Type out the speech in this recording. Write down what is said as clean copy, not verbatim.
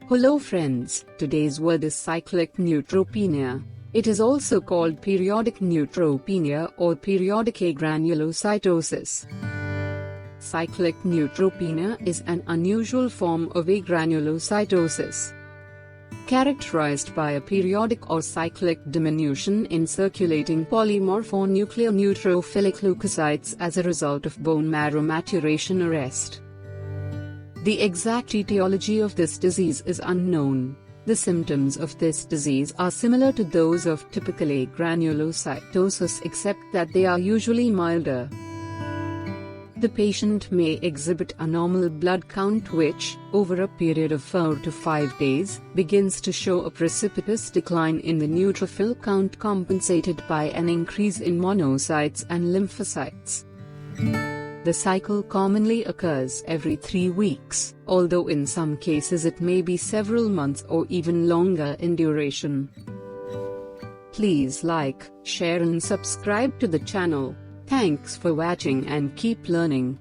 Hello friends, today's word is cyclic neutropenia. It is also called periodic neutropenia or periodic agranulocytosis. Cyclic neutropenia is an unusual form of agranulocytosis, characterized by a periodic or cyclic diminution in circulating polymorphonuclear neutrophilic leukocytes as a result of bone marrow maturation arrest. The exact etiology of this disease is unknown. The symptoms of this disease are similar to those of typical agranulocytosis except that they are usually milder. The patient may exhibit a normal blood count which, over a period of 4 to 5 days, begins to show a precipitous decline in the neutrophil count compensated by an increase in monocytes and lymphocytes. The cycle commonly occurs every 3 weeks, although in some cases it may be several months or even longer in duration. Please like, share and subscribe to the channel. Thanks for watching and keep learning.